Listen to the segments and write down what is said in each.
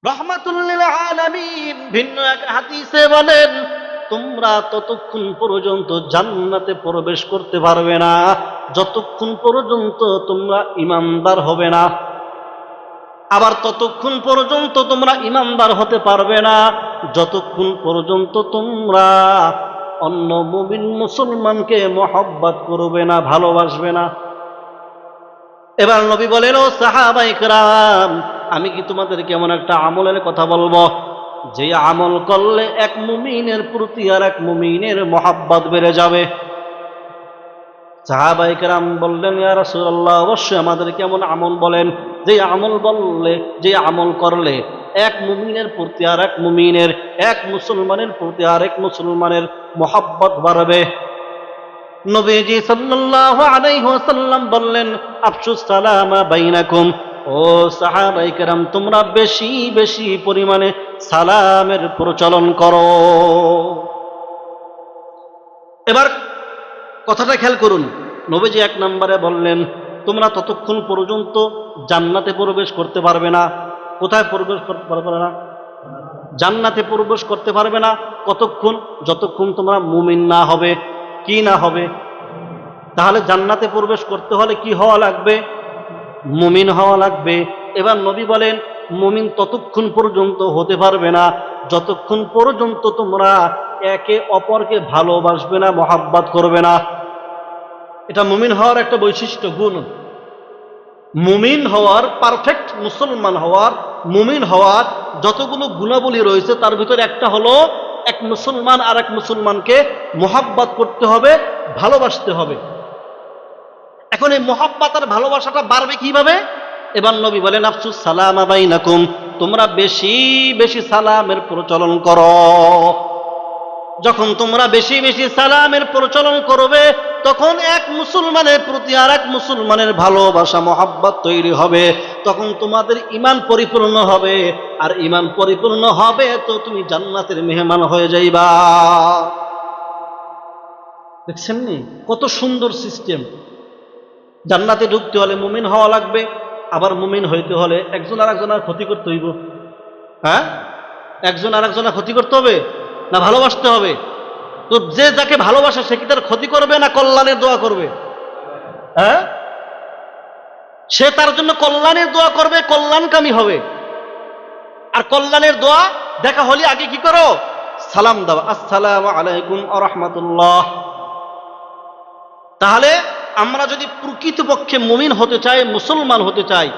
রাহমাতুল লিল আলামিন ভিন্ন এক হাদিসে বলেন, তোমরা ততক্ষণ পর্যন্ত জান্নাতে প্রবেশ করতে পারবে না যতক্ষণ পর্যন্ত তোমরা ঈমানদার হবে না। আবার ততক্ষণ পর্যন্ত তোমরা ঈমানদার হতে পারবে না যতক্ষণ পর্যন্ত তোমরা অন্য মুমিন মুসলমানকে মহব্বত করবে না, ভালোবাসবে না। এবার নবী বলেন, ও সাহাবায়ে কেরাম, আমি কি তোমাদেরকে এমন একটা আমলের কথা বলবো যে আমল করলে এক মুমিনের প্রতি আর এক মুমিনের মহব্বত বেড়ে যাবে? সাহাবায়ে কেরাম বললেন, ইয়া রাসূলুল্লাহ, অবশ্যই আমাদেরকে এমন আমল বলেন যে আমল করলে এক মুমিনের প্রতি আর এক মুমিনের, এক মুসলমানের প্রতি আর এক মুসলমানের মহব্বত বাড়বে। নবীজি সাল্লাল্লাহু আলাইহি ওয়াসাল্লাম বললেন, আফশুস সালামা বাইনাকুম, ও সাহাবায়ে কেরাম, তোমরা বেশি বেশি পরিমাণে সালামের প্রচলন করো। এবার কথাটা খেয়াল করুন, নবীজি এক নম্বরে বললেন, তোমরা ততক্ষণ পর্যন্ত জান্নাতে প্রবেশ করতে পারবে না। কোথায় প্রবেশ করতে পারবে না? জান্নাতে প্রবেশ করতে পারবে না কতক্ষণ? যতক্ষণ তোমরা মুমিন না হবে। কি না হবে? তাহলে জান্নাতে প্রবেশ করতে হলে কি হওয়া লাগবে? মুমিন হওয়া লাগবে। এবার নবী বলেন, মুমিন ততক্ষণ পর্যন্ত হতে পারবে না যতক্ষণ পর্যন্ত তোমরা একে অপরকে ভালোবাসবে না, মহব্বত করবে না। এটা মুমিন হওয়ার একটা বৈশিষ্ট্য, গুণ। মুমিন হওয়ার, পারফেক্ট মুসলমান হওয়ার, মুমিন হওয়ার যতগুলো গুণাবলী রয়েছে তার ভিতরে একটা হলো এক মুসলমান আর এক মুসলমানকে মহব্বত করতে হবে, ভালোবাসতে হবে। এখন এই মহব্বত আর ভালোবাসাটা বাড়বে কিভাবে? এবার নবী বলেন, আফসুস সালামা বাইনাকুম, তোমরা বেশি বেশি সালামের প্রচলন করো। যখন তোমরা বেশি বেশি সালামের প্রচলন করবে তখন এক মুসলমানের প্রতি আর এক মুসলমানের ভালোবাসা, মহব্বত তৈরি হবে। তখন তোমাদের ঈমান পরিপূর্ণ হবে, আর ঈমান পরিপূর্ণ হবে তো তুমি জান্নাতের মেহমান হয়ে যাইবা। দেখছেন নি কত সুন্দর সিস্টেম? জান্নাতে ঢুকতে হলে মুমিন হওয়া লাগবে, আবার মুমিন হইতে হলে একজন আর একজনের ক্ষতি করতে হইব। হ্যাঁ, একজন আর একজনের ক্ষতি করতে হবে না ভালোবাসতে হবে? তো যে যাকে ভালোবাসে সে কি তার ক্ষতি করবে না কল্যাণের দোয়া করবে? হ্যাঁ, সে তার জন্য কল্যাণের দোয়া করবে, কল্যাণকামী হবে। আর কল্যাণের দোয়া দেখা হলে আগে কি করো? সালাম দাও, আসসালামু আলাইকুম ওয়া রাহমাতুল্লাহ। তাহলে আমরা যদি প্রকৃতপক্ষে মুমিন হতে চাই, মুসলমান হতে চাই,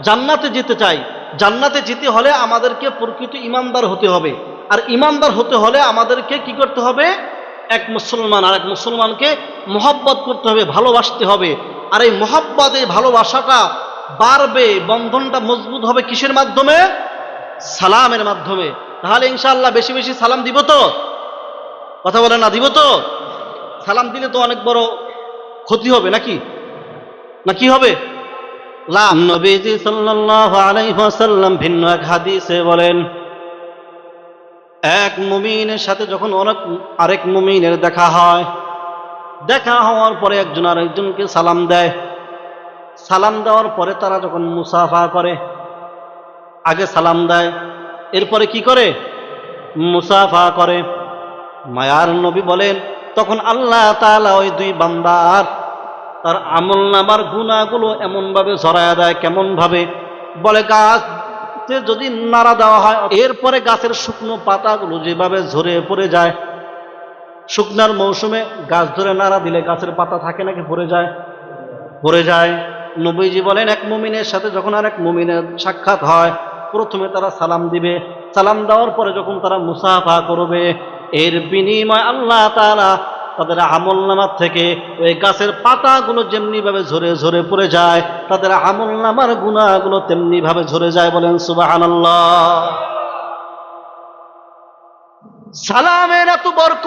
জান্নাতে যেতে চাই, জান্নাতে যেতে হলে আমাদেরকে প্রকৃত ঈমানদার হতে হবে। আর ঈমানদার হতে হলে আমাদেরকে কি করতে হবে? এক মুসলমান আর এক মুসলমানকে মহব্বত করতে হবে, ভালোবাসতে হবে। আর এই মহব্বত, এই ভালোবাসাটা বাড়বে, বন্ধনটা মজবুত হবে কিসের মাধ্যমে? সালামের মাধ্যমে। তাহলে ইনশাআল্লাহ বেশি বেশি সালাম দিব তো? কথা বলে না, দিব তো? সালাম দিলে তো অনেক বড় ক্ষতি হবে নাকি? না কি হবে? নবীজি সাল্লাল্লাহু আলাইহি ওয়াসাল্লাম ভিন্ন এক হাদিসে বলেন, এক মুমিনের সাথে যখন আরেক মুমিনের দেখা হয়, দেখা হওয়ার পরে একজন আরেকজনকে সালাম দেয়। সালাম দেওয়ার পরে তারা যখন মুসাফা করে, আগে সালাম দেয়, এরপরে কি করে? মুসাফা করে। মায়ার নবী বলেন, তখন আল্লাহ তাআলা ওই দুই বান্দার তার আমলনামার গুনাহগুলো এমন ভাবে ঝরায়া দেয়। কেমন ভাবে? বলে, গাছে যদি নাড়া দেওয়া হয়, এরপরে গাছের শুকনো পাতাগুলো যেভাবে ঝরে পড়ে যায়, শুকনার মৌসুমে গাছ ধরে নাড়া দিলে গাছের পাতা থাকে নাকি পড়ে যায়? পড়ে যায়। নবীজি বলেন, এক মুমিনের সাথে যখন আর এক মুমিনের সাক্ষাৎ হয়, প্রথমে তারা সালাম দিবে। সালাম দেওয়ার পরে যখন তারা মুসাফা করবে, এর বিনিময় আল্লাহ তাআলা তাদের আমলনামার থেকে ওই গাছের পাতাগুলো যেমনি ভাবে ঝরে ঝরে পড়ে যায়, তাদের আমলনামার গুনাহগুলো তেমনি ভাবে ঝরে যায়। বলেন সুবহানাল্লাহ। সালামের এত বরকত,